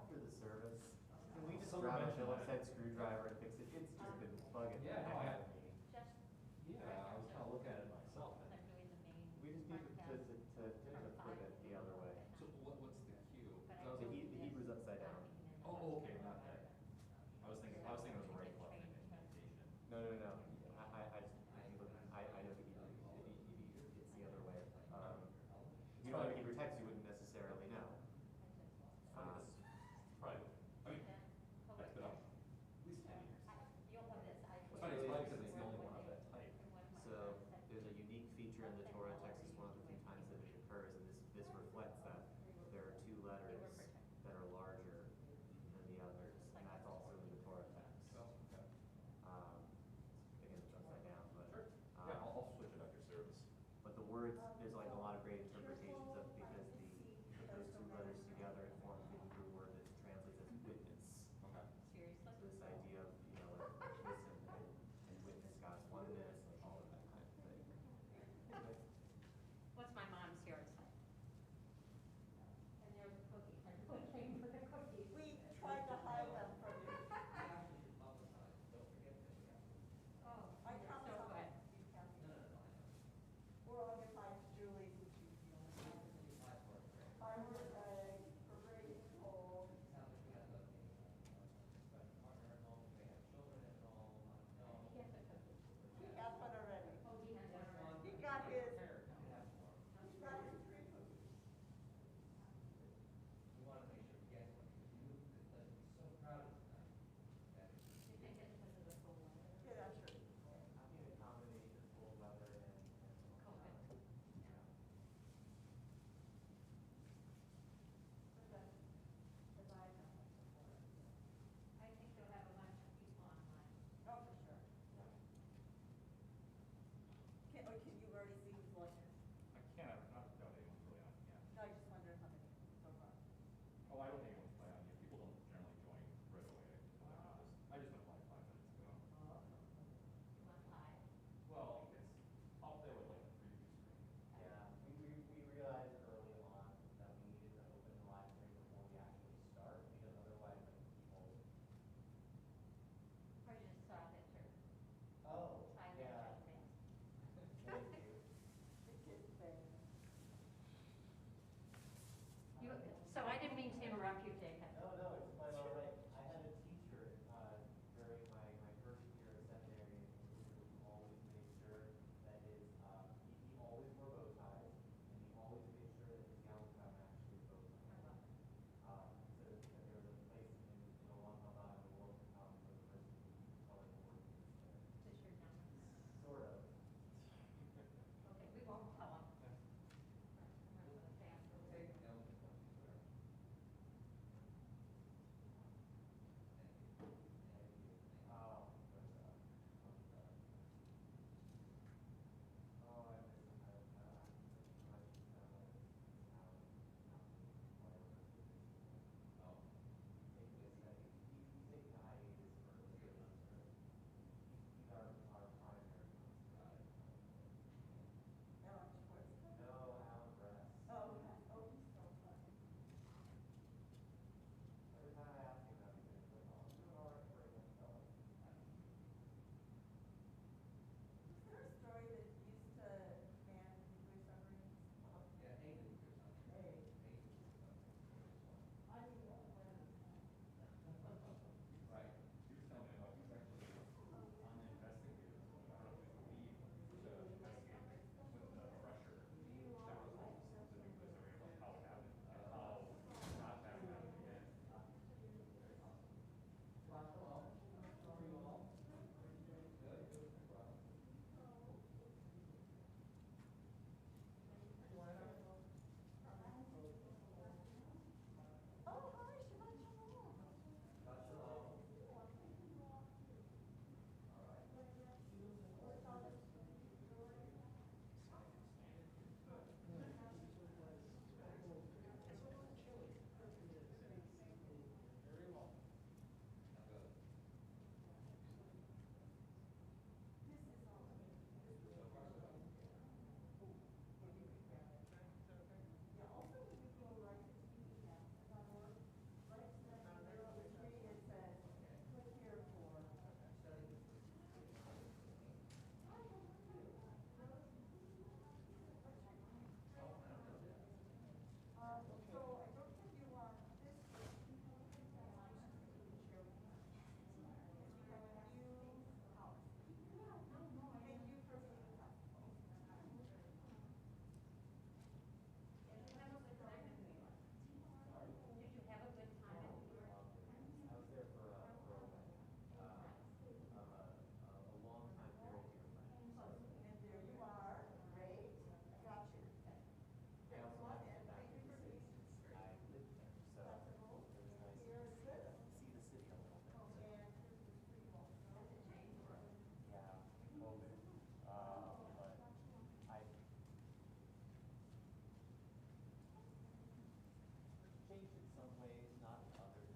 after the service, can we just Someone grab a mentioned Phillips that. head screwdriver and fix it? It's just been bugging the Yeah, no, heck out of me. Yeah, I was kind of looking at it myself. They're doing the main. We just need to flip it the other way. So what's the cue? The Hebrew's upside down. Oh, okay, not that. I was thinking it was right club indentation. No. I know the Hebrew, it's the other way. You don't have a Hebrew text, you wouldn't necessarily know. Right. I mean, that's been up at least 10 years.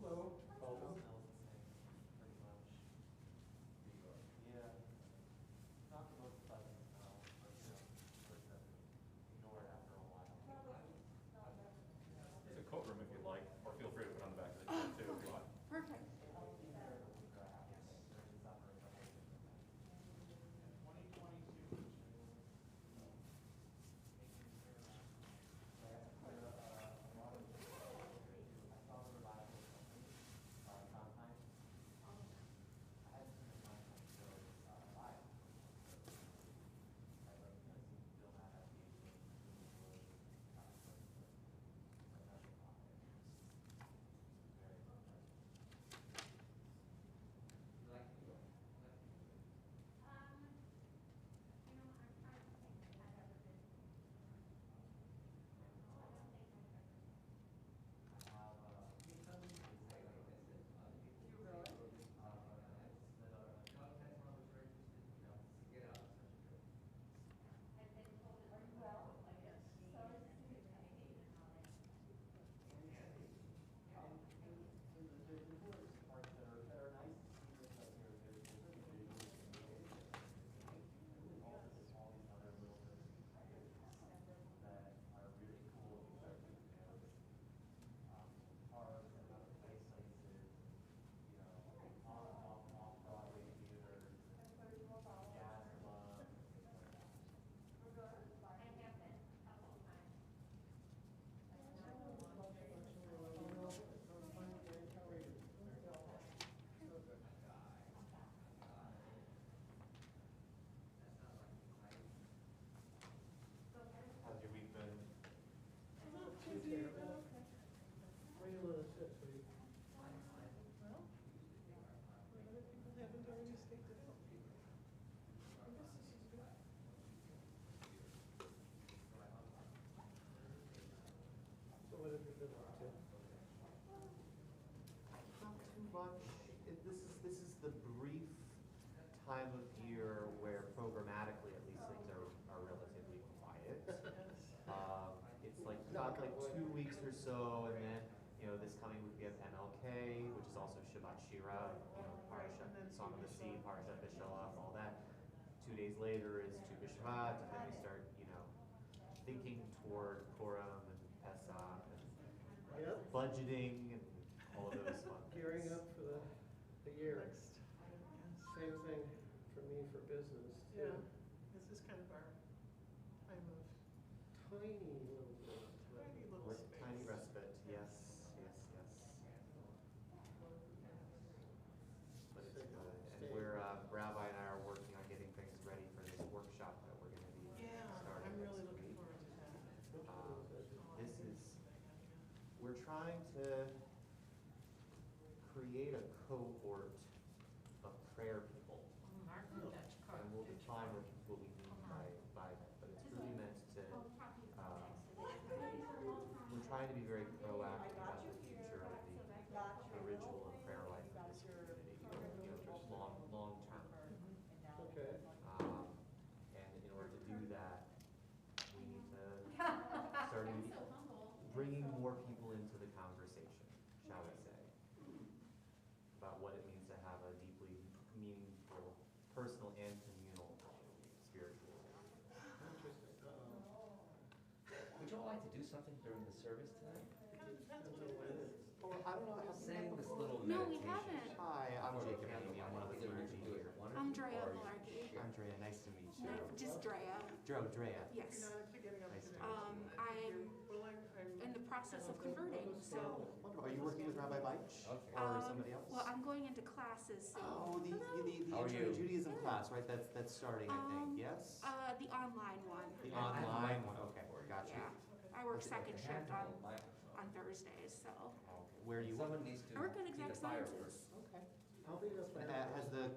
Hello. Welcome. Smells the same, pretty much. Yeah. Not the most pleasant smell, but you know, sort of ignore it after a while. There's a coat room if you'd like, or feel free to put on the back of the tent too if you want. Perfect. How's your week been? Too terrible. Where do you live this week? Well, other people haven't already staked it out. I guess this is good. So what have you been up to? Not too much. This is the brief time of year where programmatically at least things are relatively quiet. It's like about like 2 weeks or so, and then this coming week we have MLK, which is also Shabbat Parashat, Song of the Sea, Parashat Shalom, all that. 2 days later is Tu B'Shvat, and then we start thinking toward Purim and Pesach and Yep. budgeting and all of those fun Gearing things. up for the year. Next. Yes. Same thing for me for business too. Yeah, this is kind of our time of Tiny little bit. tiny little With space. tiny respite, yes. But it's good. And we're, Rabbi and I are working on getting things ready for this workshop that we're gonna be Yeah, starting I'm really next looking week. forward to that. This is, we're trying to create a cohort of prayer people. And we'll define what we mean by that, but it's really meant to, we're trying to be very proactive about the future of the ritual and prayer life of this community, long term. Okay. And in order to do that, we need to start bringing more people into the conversation, shall we say, about what it means to have a deeply meaningful, personal and communal spiritual life. Interesting. Would you all like to do something during the service tonight? Depends on when it is. Or I don't know, have we Saying met this before? little No, we meditation. haven't. Hi, I'm Or we Jake can Anthony. I'm one of the either clergy do it here. one I'm or Drea you Malarkey. share. Andrea, nice to meet you. Just Drea. Drea. Yes. You're not getting up Nice to today. meet I'm Well, I'm in the process of converting, so. Wonderful. Are you working with Rabbi Beich? Okay. Or somebody else? Well, I'm going into classes, so. Oh, the How are Intro to you? Judaism class, right? That's starting, I think. Yes. The online one. The online one. Okay, got you. Yeah. I work second shift Handheld on microphone. Thursdays, so. Okay. Where are you? Someone needs to I work in be the exact fire sciences. person. Okay. I'll be the Has the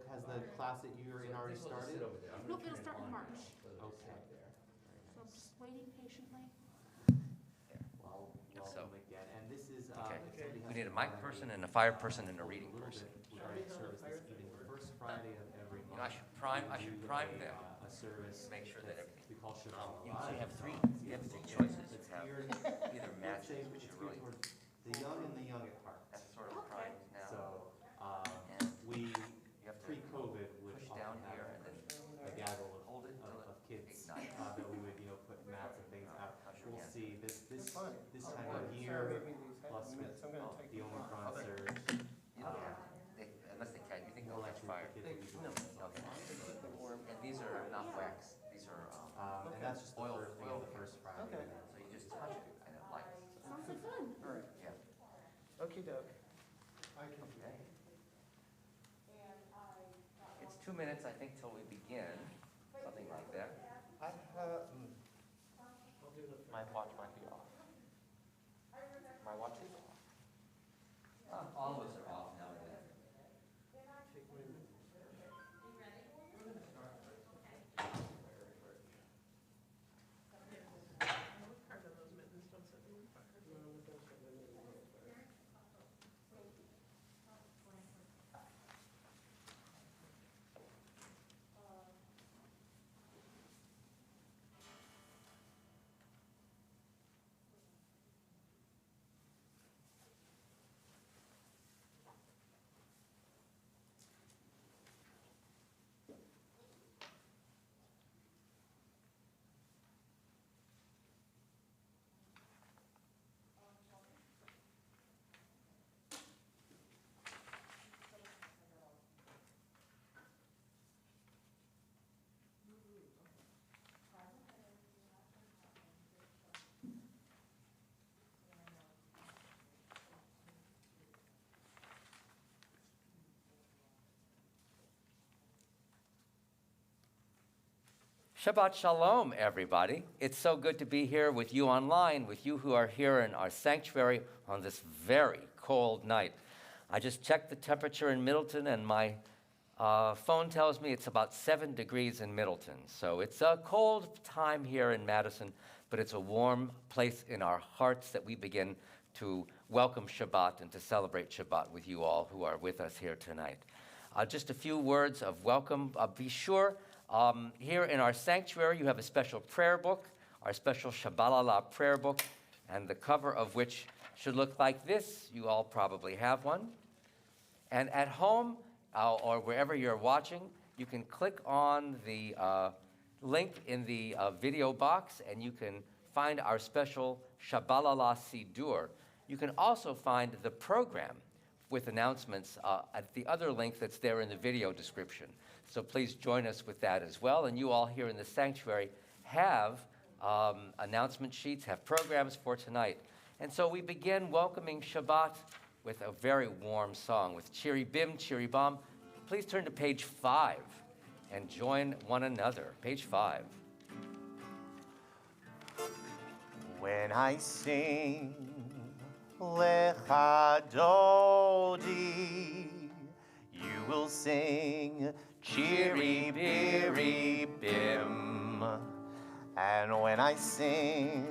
class that you're in already This will just started? sit over there. I'm Nope, gonna it'll turn start it in on March. now, so it'll Okay. sit there. So I'm just waiting patiently. Well, welcome So- again. And this is, Okay. if somebody has We need a to mic follow person me, and a fire person and a a reading little person. bit regarding service this evening, the first Friday of every month. I should prime we do them. A service. Make sure that that's- we call Shabbalala. You have three It's choices. It's Have geared, either let's say matches, which it's are geared really, towards the young and the young at heart. that's sort of the prime Easter Give me these plus minutes, I'm gonna take the them off. Omicron surge. You don't have, unless they can, you think they'll catch fire? They, no, Okay. keep them warm. And these are not wax, these are, And that's just the Oil- first thing, oil. the first Friday. Okay. so you just touch it and it lights. Sounds like fun. All right, Yeah. okey doke. Okay. It's 2 minutes, I think, till we begin, something like that. I have, my watch might be off. My watch is off. All of us are off now and then. Take my minutes. Part of those mittens don't set me on fire. No, but don't set my mittens on fire. Shabbat Shalom, everybody. It's so good to be here with you online, with you who are here in our sanctuary on this very cold night. I just checked the temperature in Middleton, and my phone tells me it's about 7 degrees in Middleton. So it's a cold time here in Madison, but it's a warm place in our hearts that we begin to welcome Shabbat and to celebrate Shabbat with you all who are with us here tonight. Just a few words of welcome. Be sure here in our sanctuary, you have a special prayer book, our special Shabbalala prayer book, and the cover of which should look like this. You all probably have one. And at home, or wherever you're watching, you can click on the link in the video box, and you can find our special Shabbalala Sidur. You can also find the program with announcements at the other link that's there in the video description. So please join us with that as well. And you all here in the sanctuary have announcement sheets, have programs for tonight. And so we begin welcoming Shabbat with a very warm song with Chiri Bim, Chiri Bam. Please turn to page 5 and join one another. Page 5. When I sing Lecha Dodi, you will sing Chiri Biri Bim. And when I sing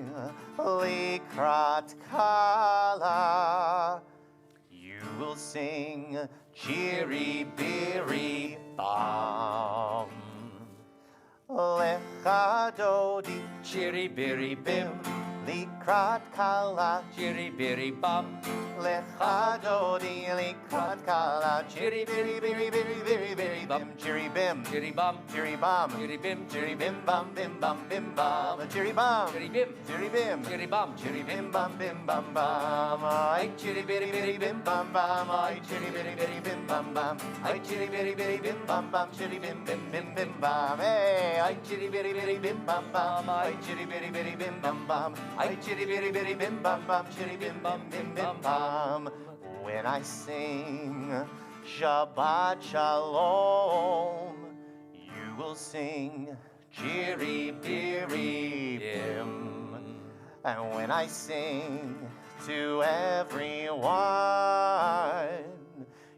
Likrat Kala, you will sing Chiri Biri Bam. Lecha Dodi, Chiri Biri Bim, Likrat Kala, Chiri Biri Bam, Lecha Dodi, Likrat Kala, Chiri Biri Biri Biri Biri Biri Bim, Chiri Bim, Chiri Bam, Chiri Bam, Chiri Bim, Chiri Bim Bam Bim Bam Bim Bam, Chiri Bam, Chiri Bim, Chiri Bim, Chiri Bam, Chiri Bim Bam Bim Bam Bam, ay Chiri Biri Biri Bim Bam Bam, ay Chiri Biri Biri Bim Bam Bam, ay Chiri Biri Biri Bim Bam Bam, Chiri Bim Bim Bim Bim Bam, hey, ay Chiri Biri Biri Bim Bam Bam, ay Chiri Biri Biri Bim Bam Bam, ay Chiri Biri Biri Bim Bam Bam, Chiri Bim Bam Bim Bim Bam. When I sing Shabbat Shalom, you will sing Chiri Biri Bim. And when I sing to everyone,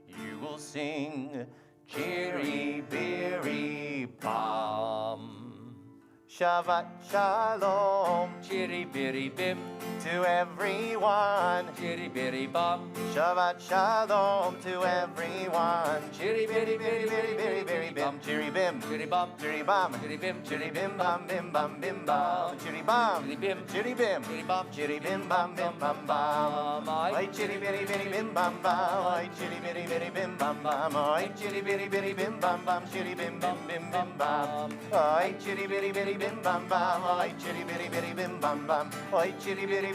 you will sing Chiri Biri Bam. Shabbat Shalom, Chiri Biri Bim, to everyone. Chiri Biri Bam, Shabbat Shalom to everyone. Chiri Biri Biri Biri Biri Biri Bim. Chiri Bim. Chiri Bam, Chiri Bam. Chiri Bim, Chiri Bim Bam Bim Bam Bim Bam. Chiri Bam. Chiri Bim, Chiri Bim. Chiri Bam, Chiri Bim Bam Bim Bam Bam. Ay Chiri Biri Biri Bim Bam Bam. Ay Chiri Biri Biri Bim Bam Bam. Ay Chiri Biri Biri Bim Bam Bam. Chiri Bim Bim Bim Bim Bam. Ay Chiri Biri Biri Bim Bam Bam. Ay Chiri Biri Biri Bim Bam Bam. Ay Chiri Biri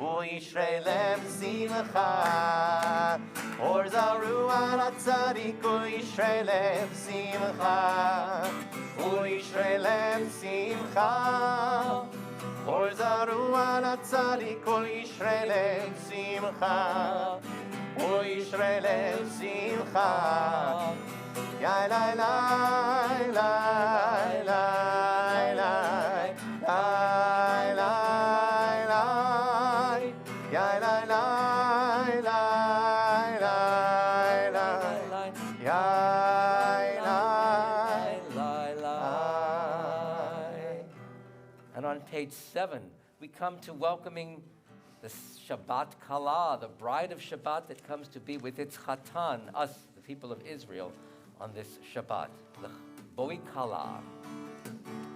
וישרי לב שמחה. אור זרוע לצדיק וישרי לב שמחה. וישרי לב שמחה. אור זרוע לצדיק וישרי לב שמחה. וישרי לב שמחה. יה לי לי לי לי לי לי לי יה לי לי לי לי יה And on page 7, we come to welcoming the Shabbat Kala, the bride of Shabbat that comes to be with its Chatan, us, the people of Israel, on this Shabbat, Boi Kala,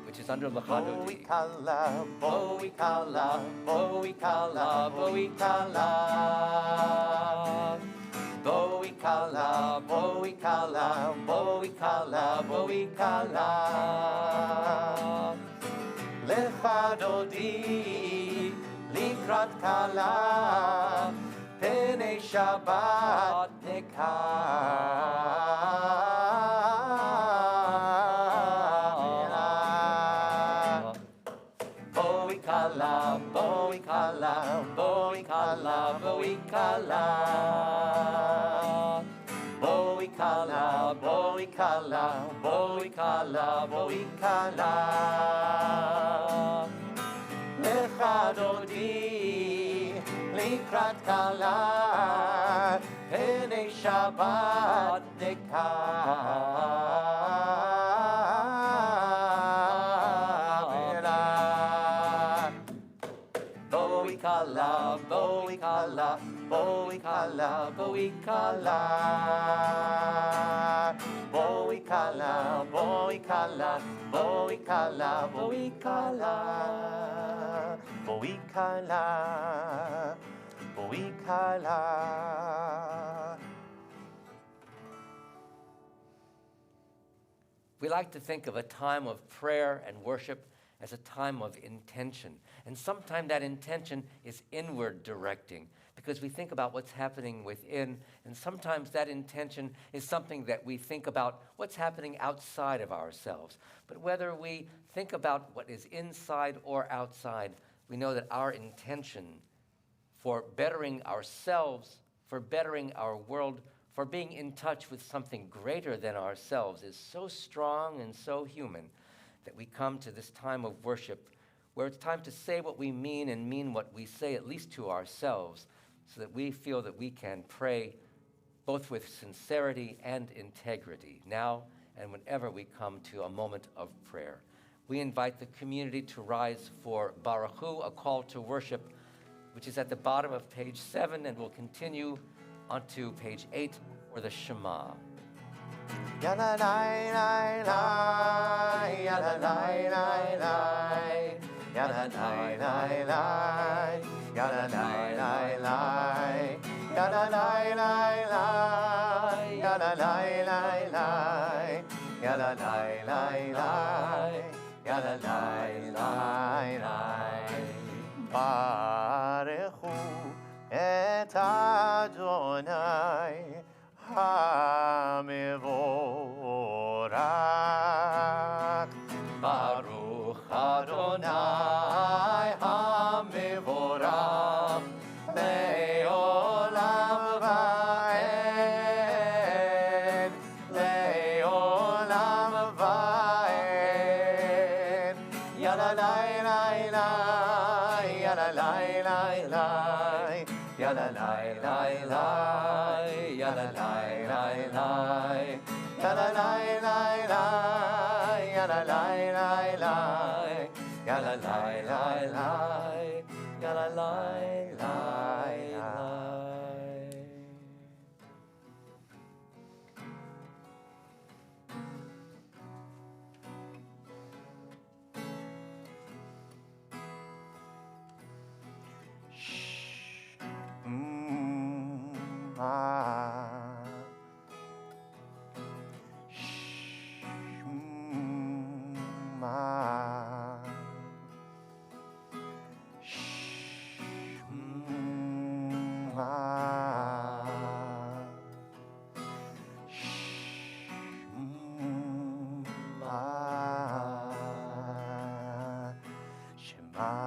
which is under Lachadodi. Boi Kala, Boi Kala, Boi Kala, Boi Kala. Boi Kala, Boi Kala, Boi Kala, Boi Kala. Lechadodi, Likrat Kala, Pene Shabbat Nekah. Boi Kala, Boi Kala, Boi Kala, Boi Kala. Boi Kala, Boi Kala, Boi Kala, Boi Kala. Lechadodi, Likrat Kala, Pene Shabbat Nekah. Boi Kala, Boi Kala, Boi Kala, Boi Kala. Boi Kala, Boi Kala, Boi Kala, Boi Kala. Boi Kala, Boi Kala. We like to think of a time of prayer and worship as a time of intention. And sometimes that intention is inward directing because we think about what's happening within, and sometimes that intention is something that we think about what's happening outside of ourselves. But whether we think about what is inside or outside, we know that our intention for bettering ourselves, for bettering our world, for being in touch with something greater than ourselves is so strong and so human that we come to this time of worship where it's time to say what we mean and mean what we say, at least to ourselves, so that we feel that we can pray both with sincerity and integrity, now and whenever we come to a moment of prayer. We invite the community to rise for Baruch Hu, a call to worship, which is at the bottom of page 7 and will continue onto page 8 for the Shema. Ya la la la la, ya la la la la, ya la la la la, ya la la la la, ya la la la la, ya la la la la, ya la la la la, ya la la la la. Baruch Hu et Adonai HaMevorach. Baruch Adonai HaMevorach Le'olam va'ed, Le'olam va'ed. Ya la la la la, ya la la la la, ya la la la la, ya la la la la, ya la la la la, ya la la la la, ya la la la la, ya la la la la.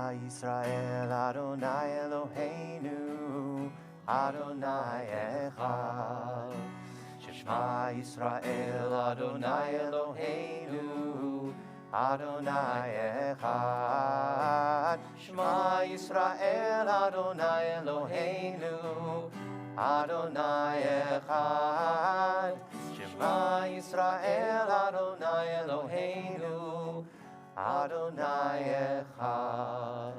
Shema Yisrael Adonai Eloheinu Adonai Echad. Shema Yisrael Adonai Eloheinu Adonai Echad. Shema Yisrael Adonai Eloheinu Adonai Echad. Shema Yisrael Adonai Eloheinu Adonai Echad.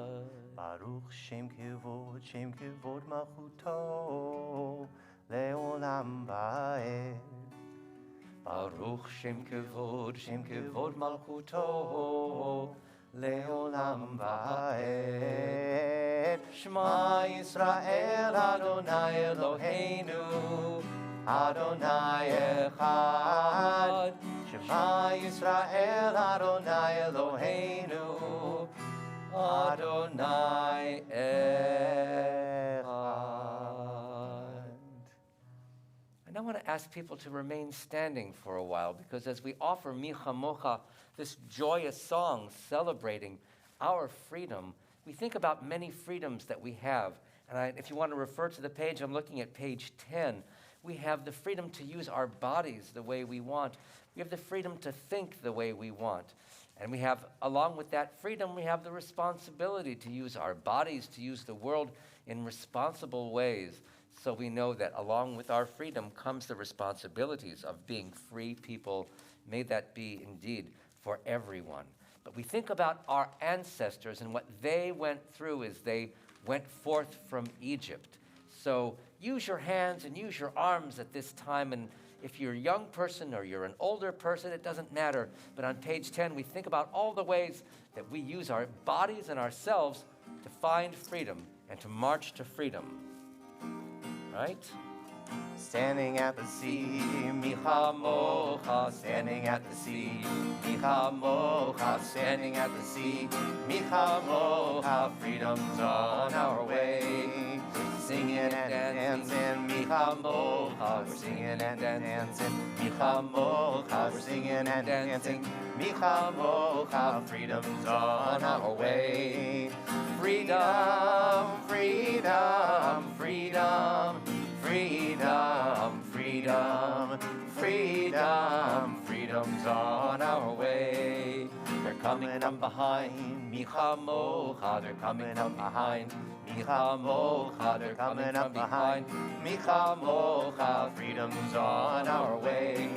Baruch Shem Kivod Malchuto Leolam Va'ed. Baruch Shem Kivod Malchuto Leolam Va'ed. Shema Yisrael Adonai Eloheinu Adonai Echad. Shema Yisrael Adonai Eloheinu Adonai Echad. And I want to ask people to remain standing for a while, because as we offer Micha Mocha, this joyous song celebrating our freedom, we think about many freedoms that we have. And if you want to refer to the page, I'm looking at page 10. We have the freedom to use our bodies the way we want. We have the freedom to think the way we want. And we have, along with that freedom, we have the responsibility to use our bodies, to use the world in responsible ways. So we know that along with our freedom comes the responsibilities of being free people. May that be indeed for everyone. But we think about our ancestors and what they went through as they went forth from Egypt. So use your hands and use your arms at this time. And if you're a young person or you're an older person, it doesn't matter. But on page 10, we think about all the ways that we use our bodies and ourselves to find freedom and to march to freedom. Right? Standing at the sea, Micha Mocha, standing at the sea, Micha Mocha, standing at the sea, Micha Mocha, freedom's on our way. We're singing and dancing, Micha Mocha, we're singing and dancing, Micha Mocha, we're singing and dancing, Micha Mocha, freedom's on our way. Freedom, freedom, freedom. Freedom, freedom, freedom, freedom's on our way. They're coming up behind, Micha Mocha, they're coming up behind, Micha Mocha, they're coming up behind, Micha Mocha, freedom's on our way.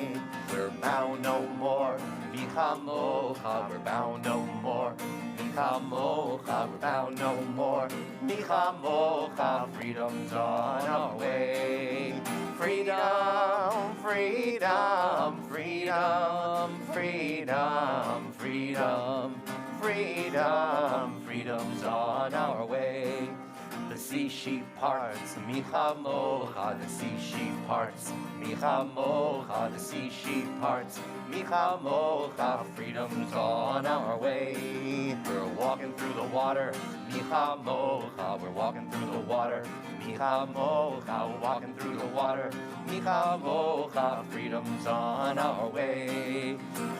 We're bound no more, Micha Mocha, we're bound no more. Micha Mocha, we're bound no more. Micha Mocha, freedom's on our way. Freedom, freedom, freedom, freedom, freedom, freedom, freedom's on our way. The sea sheep parts, Micha Mocha, the sea sheep parts, Micha Mocha, the sea sheep parts, Micha Mocha, freedom's on our way. We're walking through the water, Micha Mocha, we're walking through the water, Micha Mocha, we're walking through the water, Micha Mocha, freedom's on our way.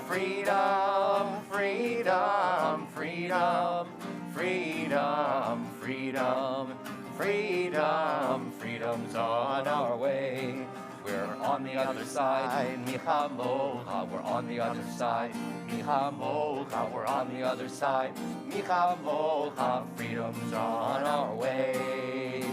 Freedom, freedom, freedom, freedom, freedom, freedom, freedom's on our way. We're on the other side, Micha Mocha, we're on the other side, Micha Mocha, we're on the other side, Micha Mocha, freedom's on our way.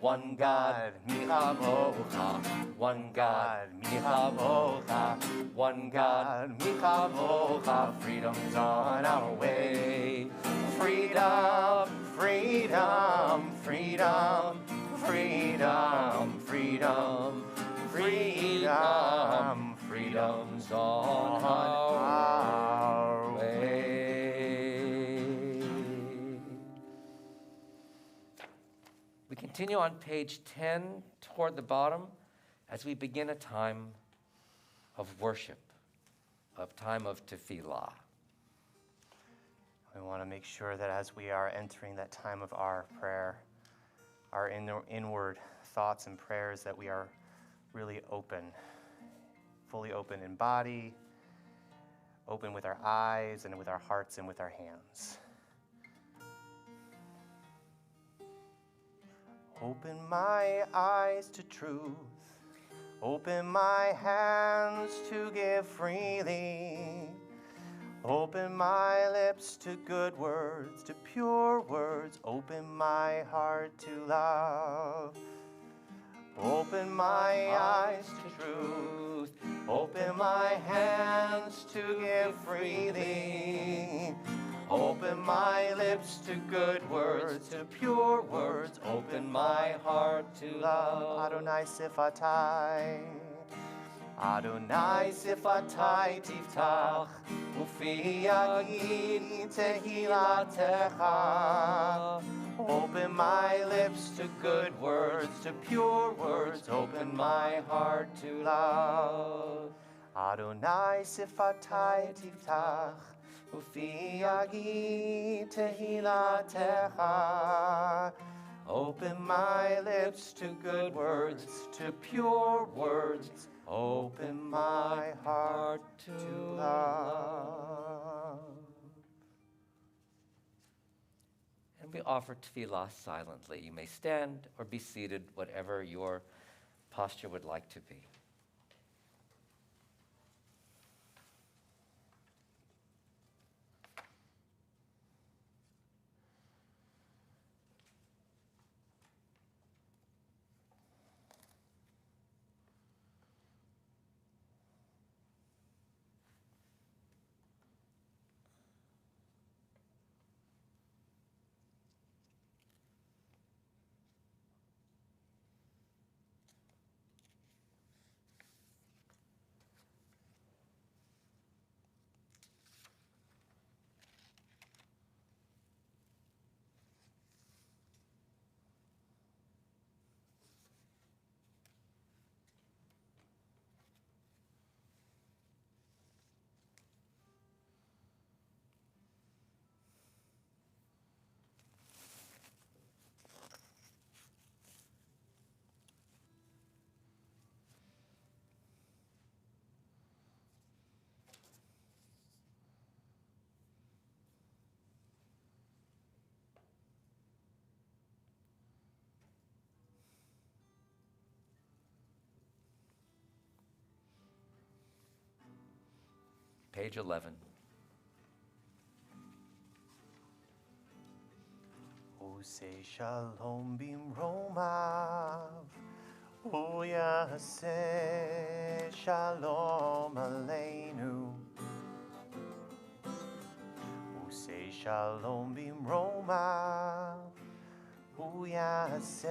One God, Micha Mocha, one God, Micha Mocha, one God, Micha Mocha, freedom's on our way. Freedom, freedom, freedom, freedom, freedom, freedom, freedom's on our way. We continue on page 10 toward the bottom as we begin a time of worship, a time of tefillah. We want to make sure that as we are entering that time of our prayer, our inward thoughts and prayers, that we are really open, fully open in body, open with our eyes and with our hearts and with our hands. Open my eyes to truth. Open my hands to give freely. Open my lips to good words, to pure words. Open my heart to love. Open my eyes to truth. Open my hands to give freely. Open my lips to good words, to pure words. Open my heart to love. Adonai sifatai. Adonai sifatai tiftach. Ufi yagid tehilatecha. Open my lips to good words, to pure words. Open my heart to love. Adonai sifatai tiftach. Ufi yagid tehilatecha. Open my lips to good words, to pure words. Open my heart to love. And we offer tefillah silently. You may stand or be seated, whatever your posture would like to be. Page 11. Say shalom bimromav, uyaseh shalom aleinu. Say shalom bimromav, uyaseh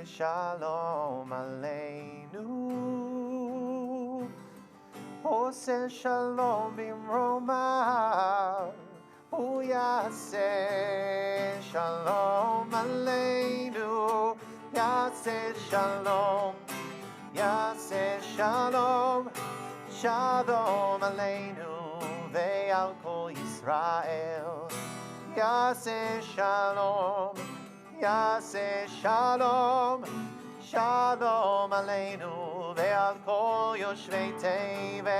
shalom aleinu. Say shalom bimromav. Yaseh shalom aleinu, Yaseh shalom, Yaseh shalom, shalom aleinu, ve'al kol Yisrael. Yaseh shalom, Yaseh shalom, shalom aleinu, ve'al kol yoshvei tevel.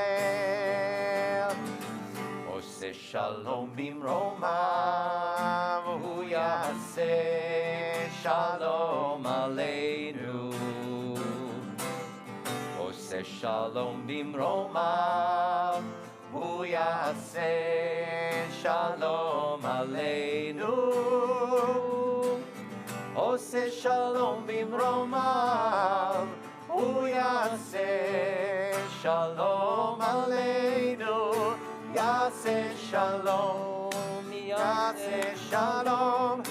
Say shalom bimromav, hu yaseh shalom aleinu. Say shalom bimromav, hu yaseh shalom aleinu. Say shalom bimromav, hu yaseh shalom aleinu. Yaseh shalom, Yaseh shalom,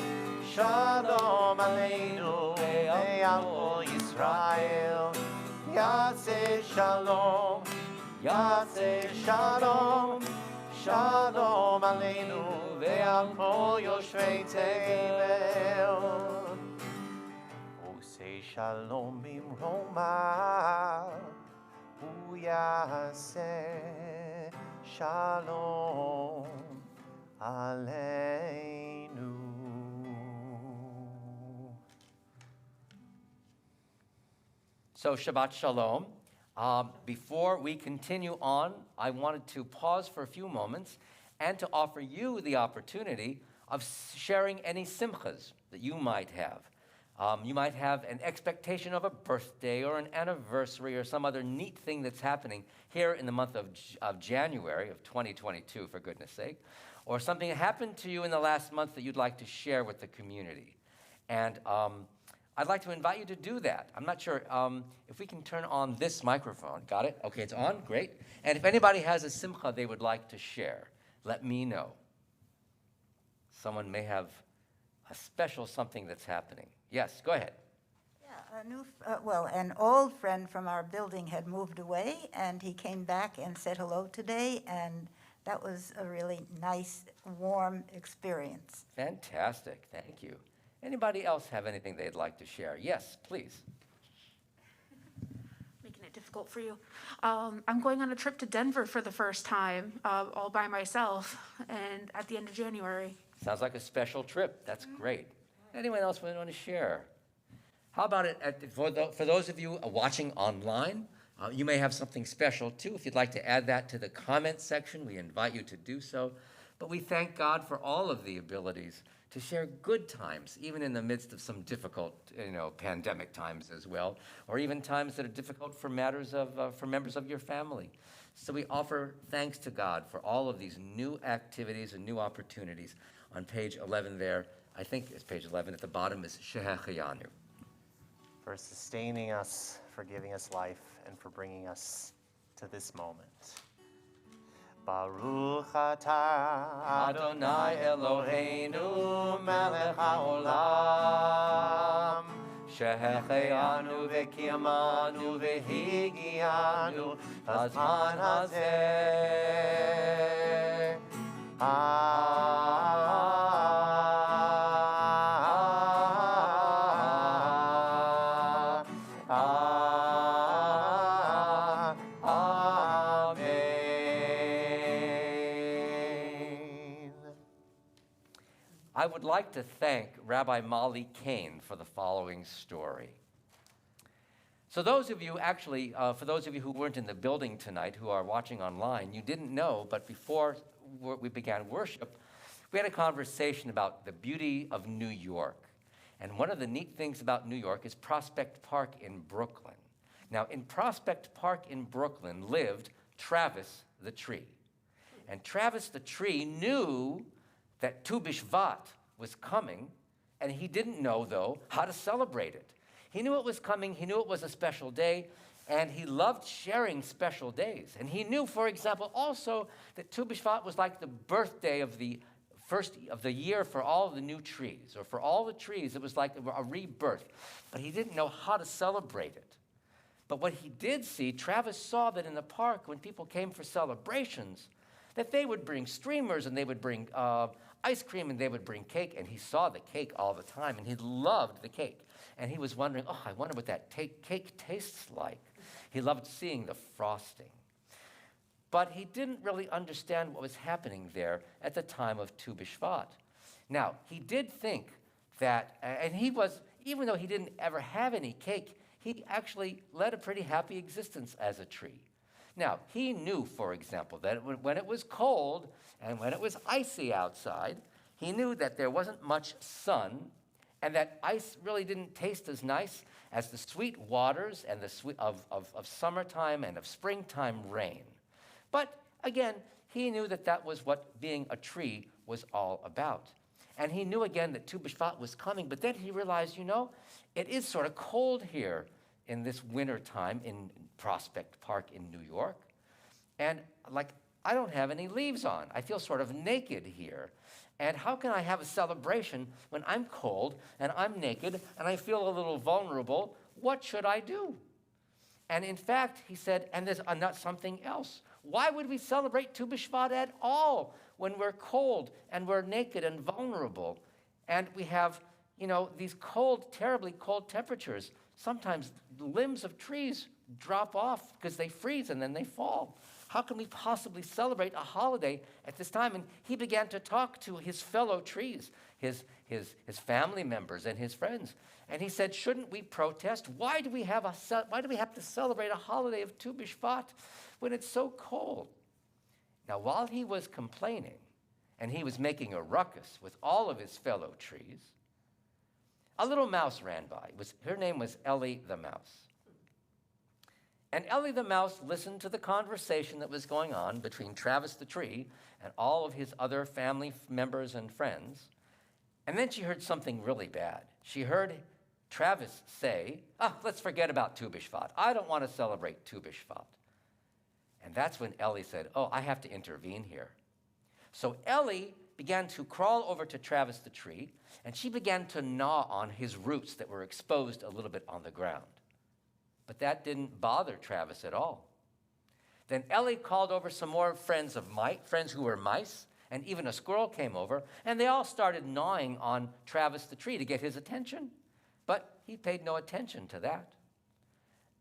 shalom aleinu, ve'al kol Yisrael. Yaseh shalom, Yaseh shalom, shalom aleinu, ve'al kol yoshvei tevel. Say shalom bimromav, hu yaseh shalom aleinu. So Shabbat Shalom. Before we continue on, I wanted to pause for a few moments and to offer you the opportunity of sharing any simchas that you might have. You might have an expectation of a birthday or an anniversary or some other neat thing that's happening here in the month of January of 2022, for goodness sake, or something that happened to you in the last month that you'd like to share with the community. And I'd like to invite you to do that. I'm not sure if we can turn on this microphone. Got it? Okay, it's on. Great. And if anybody has a simcha they would like to share, let me know. Someone may have a special something that's happening. Yes, go ahead. Yeah, an old friend from our building had moved away, and he came back and said hello today, and that was a really nice, warm experience. Fantastic. Thank you. Anybody else have anything they'd like to share? Yes, please. Making it difficult for you. I'm going on a trip to Denver for the first time, all by myself, and at the end of January. Sounds like a special trip. That's great. Anyone else want to share? How about it for those of you watching online? You may have something special too. If you'd like to add that to the comment section, we invite you to do so. But we thank God for all of the abilities to share good times, even in the midst of some difficult, pandemic times as well, or even times that are difficult for for members of your family. So we offer thanks to God for all of these new activities and new opportunities. On page 11 there, I think it's page 11 at the bottom, is Shehecheyanu. For sustaining us, for giving us life, and for bringing us to this moment. Baruch atah Adonai Eloheinu melech haolam Shehecheyanu v'kiyamanu v'higianu hazman hazeh I would like to thank Rabbi Molly Kane for the following story. So those of you, for those of you who weren't in the building tonight, who are watching online, you didn't know, but before we began worship, we had a conversation about the beauty of New York. And one of the neat things about New York is Prospect Park in Brooklyn. Now, in Prospect Park in Brooklyn lived Travis the tree. And Travis the tree knew that Tu B'Shvat was coming, and he didn't know, though, how to celebrate it. He knew it was coming, he knew it was a special day, and he loved sharing special days. And he knew, for example, also that Tu B'Shvat was like the birthday of the first of the year for all the new trees, or for all the trees, it was like a rebirth. But he didn't know how to celebrate it. But what he did see, Travis saw that in the park, when people came for celebrations, that they would bring streamers, and they would bring ice cream, and they would bring cake, and he saw the cake all the time, and he loved the cake. And he was wondering, I wonder what that cake tastes like. He loved seeing the frosting. But he didn't really understand what was happening there at the time of Tu B'Shvat. Now, he did think that, and he was, even though he didn't ever have any cake, he actually led a pretty happy existence as a tree. Now, he knew, for example, that when it was cold and when it was icy outside, he knew that there wasn't much sun and that ice really didn't taste as nice as the sweet waters and the sweet of summertime and of springtime rain. But again, he knew that that was what being a tree was all about. And he knew again that Tu B'Shvat was coming, but then he realized, it is sort of cold here in this winter time in Prospect Park in New York. And I don't have any leaves on. I feel sort of naked here. And how can I have a celebration when I'm cold and I'm naked and I feel a little vulnerable? What should I do? And in fact, he said, and there's not something else. Why would we celebrate Tu B'Shvat at all when we're cold and we're naked and vulnerable? And we have, these cold, terribly cold temperatures. Sometimes limbs of trees drop off because they freeze and then they fall. How can we possibly celebrate a holiday at this time? And he began to talk to his fellow trees, his family members and his friends. And he said, shouldn't we protest? Why do we have to celebrate a holiday of Tu B'Shvat when it's so cold? Now, while he was complaining and he was making a ruckus with all of his fellow trees, a little mouse ran by. Her name was Ellie the mouse. And Ellie the mouse listened to the conversation that was going on between Travis the tree and all of his other family members and friends. And then she heard something really bad. She heard Travis say, let's forget about Tu B'Shvat. I don't want to celebrate Tu B'Shvat. And that's when Ellie said, I have to intervene here. So Ellie began to crawl over to Travis the tree, and she began to gnaw on his roots that were exposed a little bit on the ground. But that didn't bother Travis at all. Then Ellie called over some more friends who were mice, and even a squirrel came over, and they all started gnawing on Travis the tree to get his attention. But he paid no attention to that.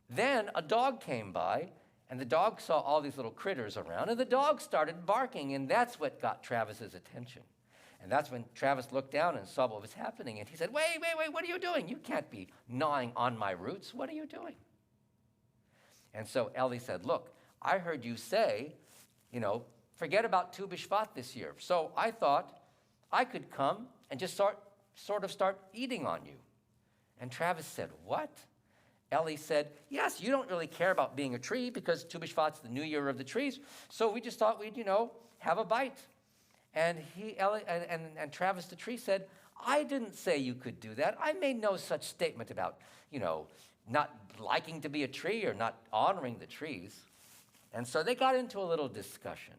Then a dog came by, and the dog saw all these little critters around, and the dog started barking, and that's what got Travis's attention. And that's when Travis looked down and saw what was happening, and he said, wait, what are you doing? You can't be gnawing on my roots. What are you doing? And so Ellie said, look, I heard you say, forget about Tu B'Shvat this year. So I thought I could come and just sort of start eating on you. And Travis said, what? Ellie said, yes, you don't really care about being a tree because Tu B'Shvat's the new year of the trees. So we just thought we'd, have a bite. And Travis the tree said, I didn't say you could do that. I made no such statement about, not liking to be a tree or not honoring the trees. And so they got into a little discussion.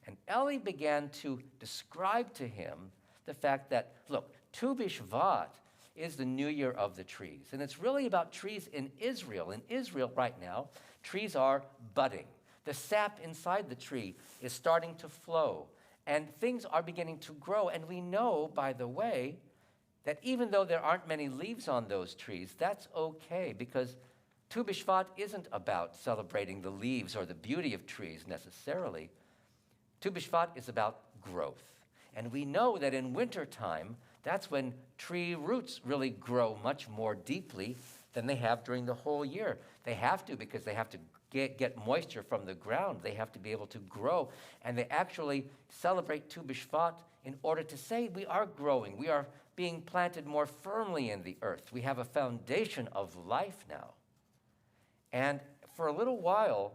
And Ellie began to describe to him the fact that, look, Tu B'Shvat is the new year of the trees. And it's really about trees in Israel. In Israel right now, trees are budding. The sap inside the tree is starting to flow. And things are beginning to grow. And we know, by the way, that even though there aren't many leaves on those trees, that's okay, because Tu B'Shvat isn't about celebrating the leaves or the beauty of trees necessarily. Tu B'Shvat is about growth. And we know that in wintertime, that's when tree roots really grow much more deeply than they have during the whole year. They have to, because they have to get moisture from the ground. They have to be able to grow. And they actually celebrate Tu B'Shvat in order to say we are growing. We are being planted more firmly in the earth. We have a foundation of life now. And for a little while,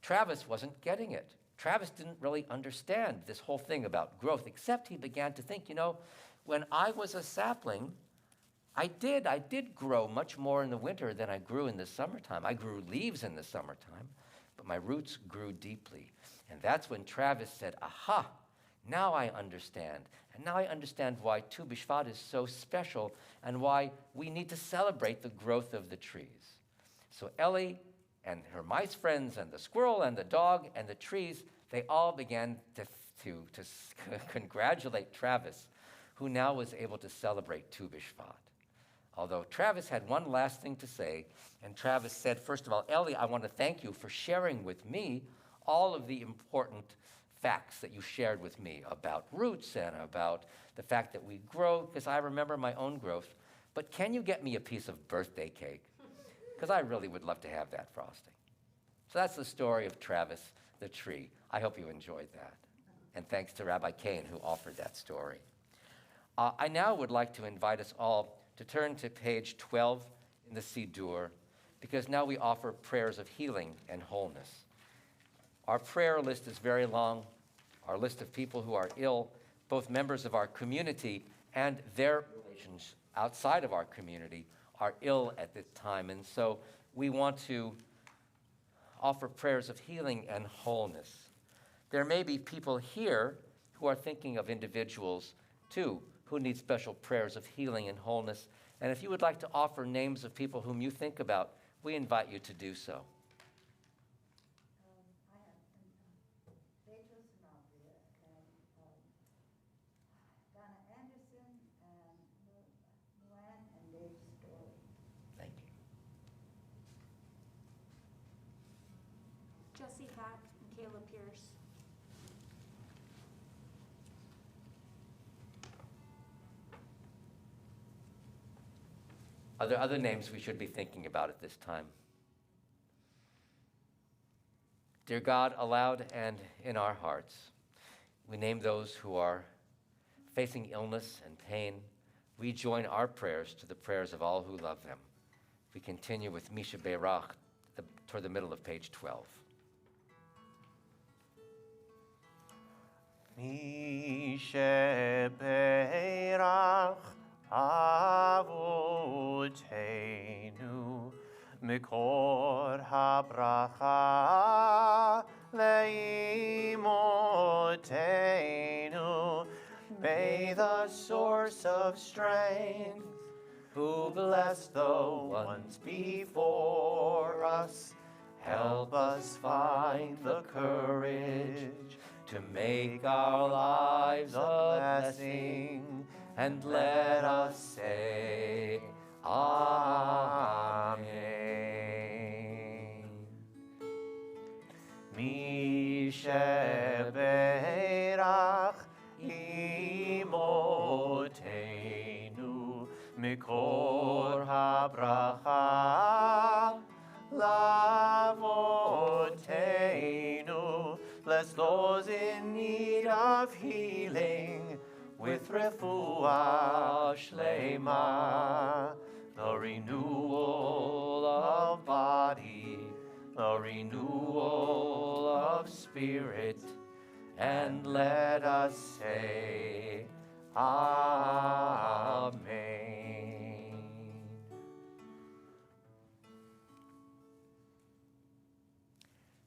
Travis wasn't getting it. Travis didn't really understand this whole thing about growth, except he began to think, when I was a sapling, I did grow much more in the winter than I grew in the summertime. I grew leaves in the summertime, but my roots grew deeply. And that's when Travis said, aha, now I understand. And now I understand why Tu B'Shvat is so special and why we need to celebrate the growth of the trees. So Ellie and her mice friends and the squirrel and the dog and the trees, they all began to congratulate Travis, who now was able to celebrate Tu B'Shvat. Although Travis had one last thing to say, and Travis said, first of all, Ellie, I want to thank you for sharing with me all of the important facts that you shared with me about roots and about the fact that we grow, because I remember my own growth. But can you get me a piece of birthday cake? Because I really would love to have that frosting. So that's the story of Travis the tree. I hope you enjoyed that. And thanks to Rabbi Kane, who offered that story. I now would like to invite us all to turn to page 12 in the Siddur, because now we offer prayers of healing and wholeness. Our prayer list is very long. Our list of people who are ill, both members of our community and their relations outside of our community, are ill at this time. And so we want to offer prayers of healing and wholeness. There may be people here who are thinking of individuals, too, who need special prayers of healing and wholeness. And if you would like to offer names of people whom you think about, we invite you to do so. Thank you. Jesse Hack and Kayla Pierce. Are there other names we should be thinking about at this time? Dear God, aloud and in our hearts, we name those who are facing illness and pain, we join our prayers to the prayers of all who love them. We continue with Misha Beirach toward the middle of page 12. Misha Beirach Avotenu Mikor habracha ve'imotenu. May the source of strength, who blessed the ones before us, help us find the courage to make our lives a blessing, and let us say, Amen. Misha Beirach imotenu mikor habracha lavotenu. Bless those in need of healing with refuah shlema, the renewal of body, the renewal of spirit, and let us say, Amen.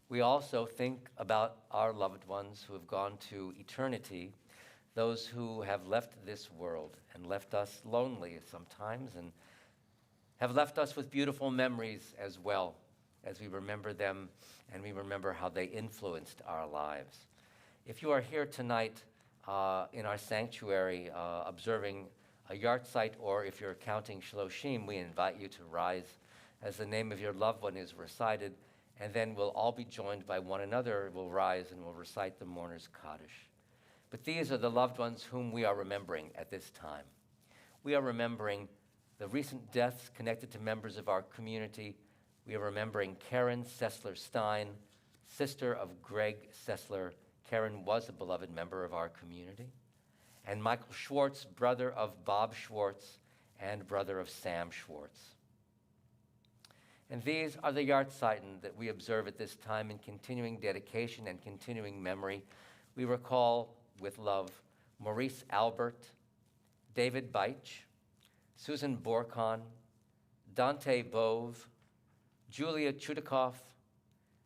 We also think about our loved ones who have gone to eternity, those who have left this world and left us lonely sometimes, and have left us with beautiful memories as well, as we remember them and we remember how they influenced our lives. If you are here tonight in our sanctuary observing a yahrzeit, or if you're counting shloshim, we invite you to rise as the name of your loved one is recited, and then we'll all be joined by one another. We'll rise and we'll recite the mourner's Kaddish. But these are the loved ones whom we are remembering at this time. We are remembering the recent deaths connected to members of our community. We are remembering Karen Sessler-Stein, sister of Greg Sessler. Karen was a beloved member of our community. And Michael Schwartz, brother of Bob Schwartz and brother of Sam Schwartz. And these are the Yahrzeit that we observe at this time in continuing dedication and continuing memory. We recall with love Maurice Albert, David Beitch, Susan Borkon, Dante Bove, Julia Chudikoff,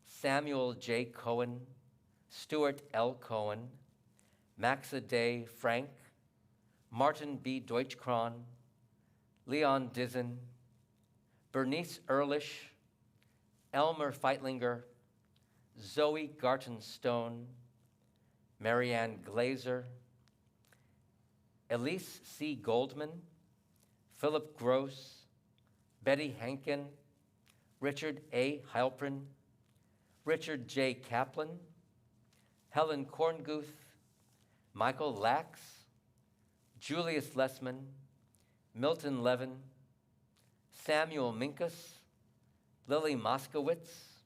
Samuel J. Cohen, Stuart L. Cohen, Maxa Day Frank, Martin B. Deutschkron, Leon Dizen, Bernice Ehrlich, Elmer Feitlinger, Zoe Garton Stone, Marianne Glazer, Elise C. Goldman, Philip Gross, Betty Henkin, Richard A. Heilprin, Richard J. Kaplan, Helen Kornguth, Michael Lax, Julius Lessman, Milton Levin, Samuel Minkus, Lily Moskowitz,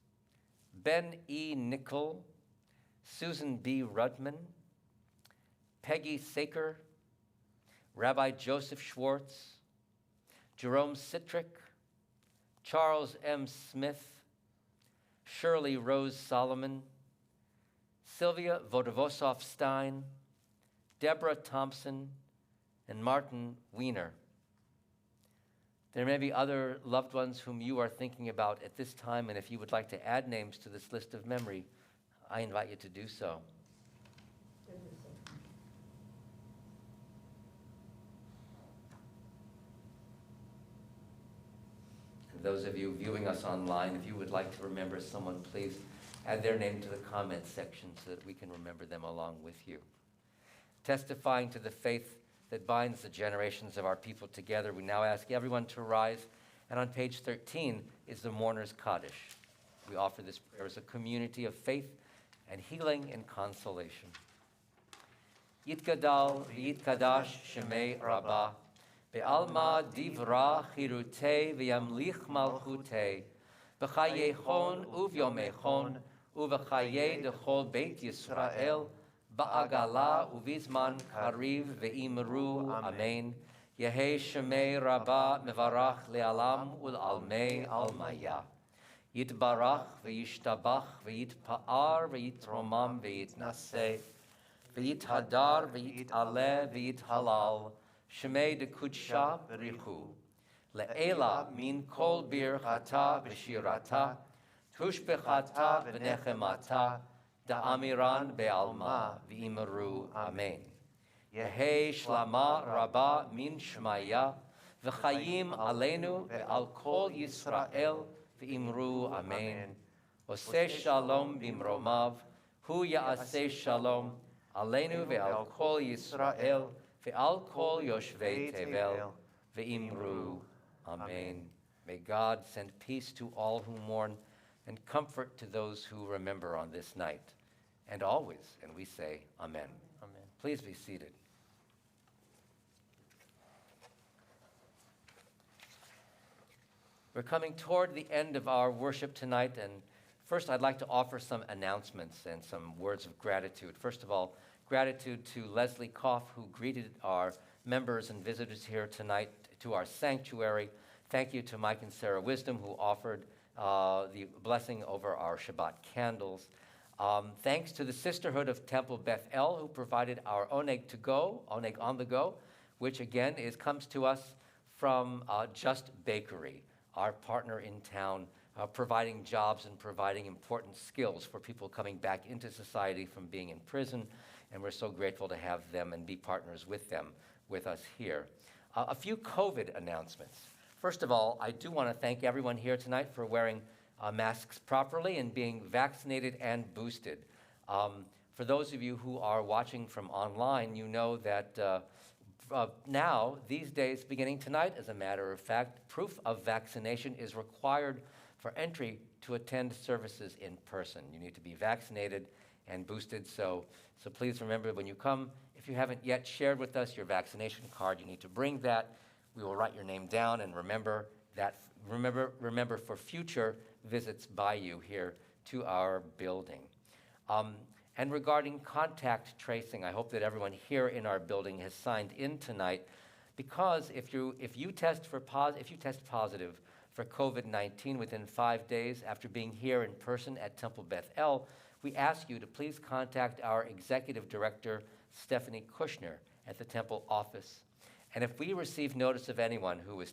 Ben E. Nickel, Susan B. Rudman, Peggy Saker, Rabbi Joseph Schwartz, Jerome Citrick, Charles M. Smith, Shirley Rose Solomon, Sylvia Vodovosov-Stein, Deborah Thompson, and Martin Wiener. There may be other loved ones whom you are thinking about at this time, and if you would like to add names to this list of memory, I invite you to do so. And those of you viewing us online, if you would like to remember someone, please add their name to the comments section so that we can remember them along with you. Testifying to the faith that binds the generations of our people together, we now ask everyone to rise, and on page 13 is the mourner's Kaddish. We offer this prayer as a community of faith and healing and consolation. Yitgadal v'yitkadash shemei Rabbah, be'alma divra chirutei v'yamlich malchutei, b'chayechon uvyomechon, uv'chayei dechol beit Yisrael, ba'agala uvizman kariv ve'imru, amen. Yehi Shemei Rabbah Mevarach Le'alam Ul'almei Almaya. Yitbarach v'yishtabach v'yitpa'ar v'yitromam v'yitnaseh v'yithadar v'yit'aleh v'yithalal Shemei dekudsha b'richu Le'ela min kol bir chata v'shirata tushbechata v'nechemata da'amiran be'alma v'imeru amen. Yehi shlama rabba min shmaya v'chayim aleinu ve'al kol Yisrael v'imru amen. Oseh shalom bimromav, hu ya'aseh shalom aleinu ve'al kol Yisrael ve'al kol yoshvei tevel v'imru amen. May God send peace to all who mourn and comfort to those who remember on this night and always, and we say amen. Amen. Please be seated. We're coming toward the end of our worship tonight, and first I'd like to offer some announcements and some words of gratitude. First of all, gratitude to Leslie Koff, who greeted our members and visitors here tonight to our sanctuary. Thank you to Mike and Sarah Wisdom, who offered the blessing over our Shabbat candles. Thanks to the Sisterhood of Temple Beth El, who provided our oneg to go, oneg on the go, which again comes to us from Just Bakery, our partner in town, providing jobs and providing important skills for people coming back into society from being in prison. And we're so grateful to have them and be partners with them, with us here. A few COVID announcements. First of all, I do want to thank everyone here tonight for wearing masks properly and being vaccinated and boosted. For those of you who are watching from online, you know that now, these days, beginning tonight, as a matter of fact, proof of vaccination is required for entry to attend services in person. You need to be vaccinated and boosted, so please remember when you come, if you haven't yet shared with us your vaccination card, you need to bring that. We will write your name down and remember for future visits by you here to our building. And regarding contact tracing, I hope that everyone here in our building has signed in tonight, because if you test positive for COVID-19 within 5 days after being here in person at Temple Beth El, we ask you to please contact our Executive Director, Stephanie Kushner, at the Temple office. And if we receive notice of anyone who is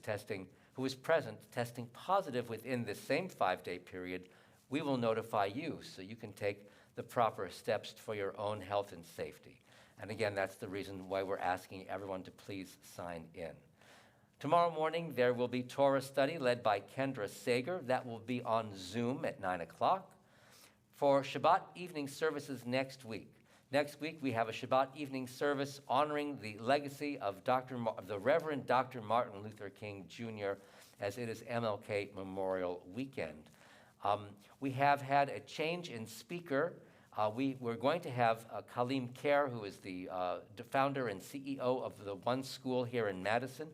present testing positive within this same 5-day period, we will notify you so you can take the proper steps for your own health and safety. And again, that's the reason why we're asking everyone to please sign in. Tomorrow morning, there will be Torah study led by Kendra Sager. That will be on Zoom at 9 o'clock. For Shabbat evening services next week, we have a Shabbat evening service honoring the legacy of the Reverend Dr. Martin Luther King Jr., as it is MLK Memorial Weekend. We have had a change in speaker. We're going to have Kaleem Kerr, who is the founder and CEO of the One School here in Madison,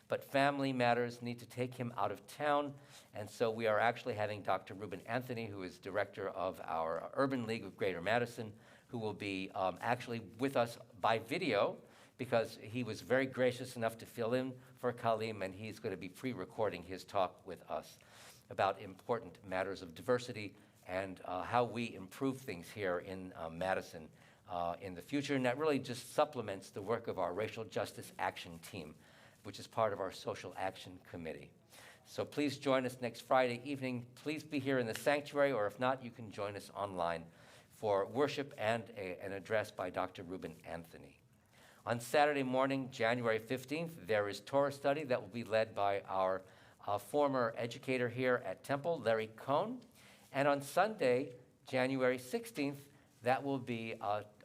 but family matters need to take him out of town, and so we are actually having Dr. Ruben Anthony, who is director of our Urban League of Greater Madison, who will be actually with us by video, because he was very gracious enough to fill in for Kaleem, and he's going to be pre-recording his talk with us about important matters of diversity and how we improve things here in Madison in the future. And that really just supplements the work of our Racial Justice Action Team, which is part of our Social Action Committee. So please join us next Friday evening. Please be here in the sanctuary, or if not, you can join us online for worship and an address by Dr. Ruben Anthony. On Saturday morning, January 15th, there is Torah study that will be led by our former educator here at Temple, Larry Cohn. And on Sunday, January 16th, that will be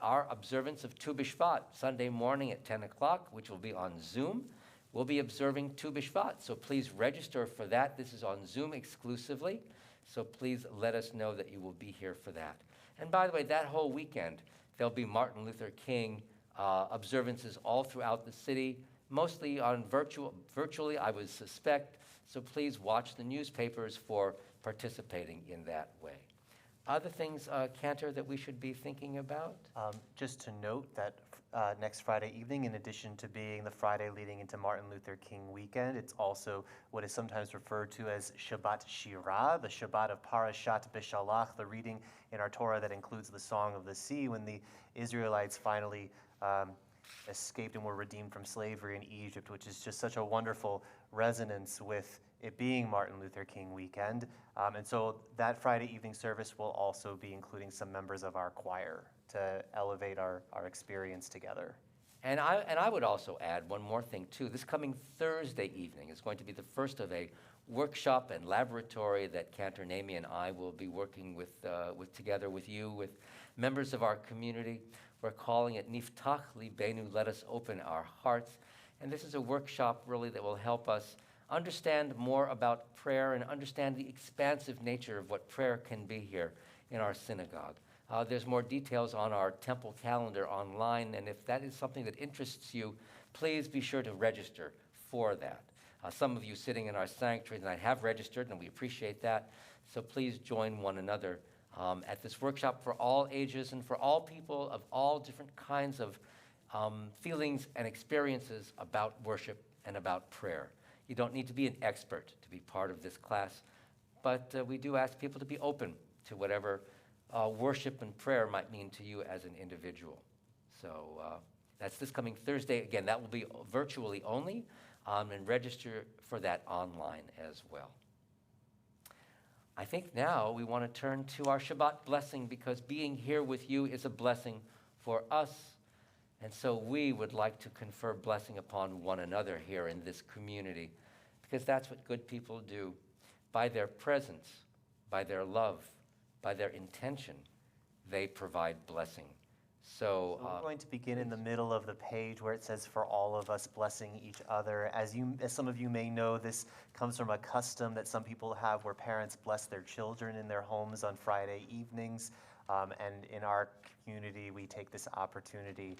our observance of Tu B'Shvat, Sunday morning at 10 o'clock, which will be on Zoom. We'll be observing Tu B'Shvat, so please register for that. This is on Zoom exclusively, so please let us know that you will be here for that. And by the way, that whole weekend, there'll be Martin Luther King observances all throughout the city, mostly on virtually, I would suspect, so please watch the newspapers for participating in that way. Other things, Cantor, that we should be thinking about? Just to note that next Friday evening, in addition to being the Friday leading into Martin Luther King weekend, it's also what is sometimes referred to as Shabbat Shirah, the Shabbat of Parashat Bishalach, the reading in our Torah that includes the Song of the Sea, when the Israelites finally escaped and were redeemed from slavery in Egypt, which is just such a wonderful resonance with it being Martin Luther King weekend. And so that Friday evening service will also be including some members of our choir to elevate our experience together. And I would also add one more thing, too. This coming Thursday evening is going to be the first of a workshop and laboratory that Cantor Nami and I will be working with together with you, with members of our community. We're calling it Niftach Libenu, let us open our hearts. And this is a workshop really that will help us understand more about prayer and understand the expansive nature of what prayer can be here in our synagogue. There's more details on our temple calendar online, and if that is something that interests you, please be sure to register for that. Some of you sitting in our sanctuary tonight have registered, and we appreciate that. So please join one another at this workshop for all ages and for all people of all different kinds of feelings and experiences about worship and about prayer. You don't need to be an expert to be part of this class, but we do ask people to be open to whatever worship and prayer might mean to you as an individual. So that's this coming Thursday. Again, that will be virtually only, and register for that online as well. I think now we want to turn to our Shabbat blessing, because being here with you is a blessing for us. And so we would like to confer blessing upon one another here in this community, because that's what good people do. By their presence, by their love, by their intention, they provide blessing. So we're going to begin in the middle of the page where it says, for all of us blessing each other. As some of you may know, this comes from a custom that some people have where parents bless their children in their homes on Friday evenings. And in our community, we take this opportunity,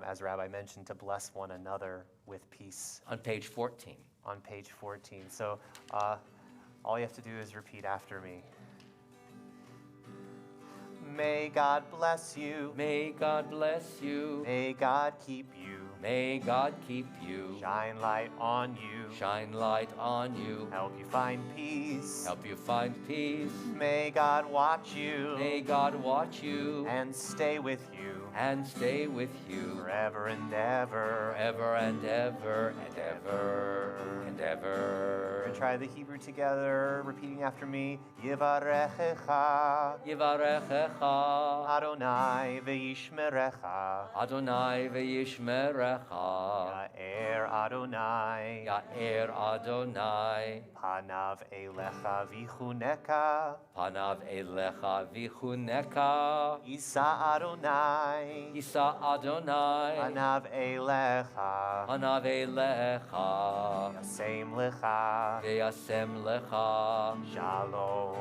as Rabbi mentioned, to bless one another with peace. On page 14. On page 14. So all you have to do is repeat after me. May God bless you. May God bless you. May God keep you. May God keep you. Shine light on you. Shine light on you. Help you find peace. Help you find peace. May God watch you. May God watch you. And stay with you. And stay with you. Forever and ever. Forever and ever and ever and ever. We're going to try the Hebrew together, repeating after me. Yivarechecha. Yivarechecha. Adonai ve'yishmerecha. Adonai ve'yishmerecha. Ya'er Adonai. Ya'er Adonai. Panav elecha vichuneka. Panav elecha vichuneka. Isa Adonai. Isa Adonai. Panav elecha. Panav elecha. Yasem lecha. Ve'yasem lecha. Shalom.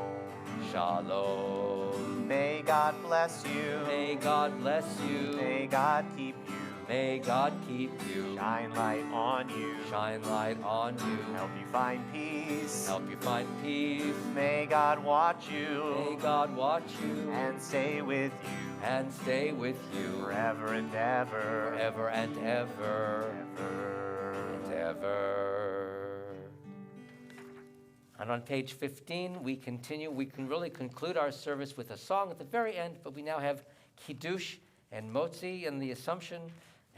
Shalom. May God bless you. May God bless you. May God keep you. May God keep you. Shine light on you. Shine light on you. Help you find peace. Help you find peace. May God watch you. May God watch you. And stay with you. And stay with you. Forever and ever. Forever and ever. Ever. And ever. And on page 15, we continue. We can really conclude our service with a song at the very end, but we now have Kiddush and Motzi and the Assumption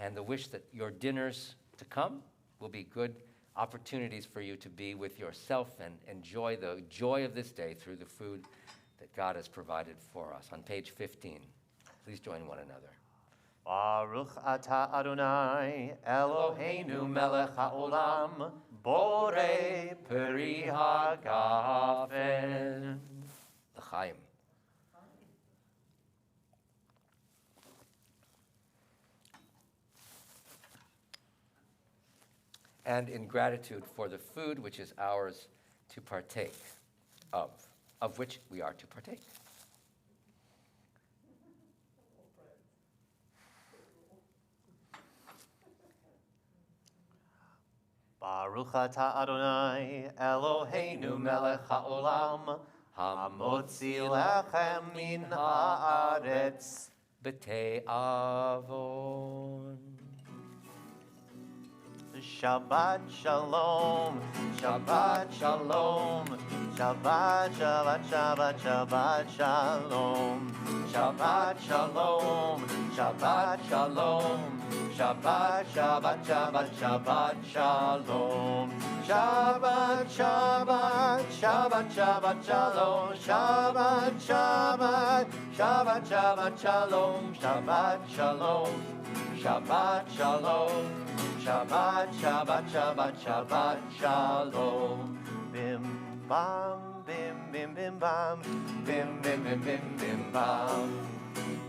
and the wish that your dinners to come will be good opportunities for you to be with yourself and enjoy the joy of this day through the food that God has provided for us. On page 15, please join one another. Baruch atah Adonai Eloheinu melech haolam borei peri hagafen. L'chaim. And in gratitude for the food which is ours to partake of which we are to partake. Baruch atah Adonai Eloheinu melech haolam המוציא לחם מן הארץ. בתיאבון. Shabbat Shalom, Shabbat Shalom, Shabbat, Shabbat, Shabbat, Shabbat Shalom, Shabbat Shalom, Shabbat Shalom, Shabbat, Shabbat, Shabbat, Shabbat Shalom, Shabbat, Shabbat, Shabbat, Shabbat Shalom, Shabbat, Shabbat, Shabbat, Shabbat Shalom, Shabbat Shalom, Shabbat Shalom. Shabbat, Shabbat, Shabbat, Shabbat, Shalom. Bim, bam, bim, bim, bim, bam. Bim, bim, bim, bim, bim, bam.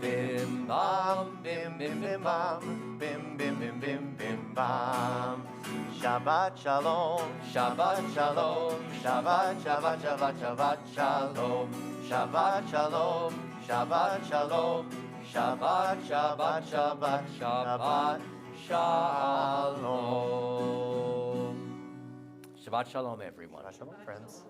Bim, bam, bim, bim, bim, bam. Bim, bim, bim, bim, bim, bam. Shabbat, Shalom. Shabbat, Shalom. Shabbat, Shabbat, Shabbat, Shabbat, Shalom. Shabbat, Shalom. Shabbat, Shalom. Shabbat, Shabbat, Shabbat, Shabbat. Shalom. Shabbat Shalom, everyone. Shabbat Shalom, friends.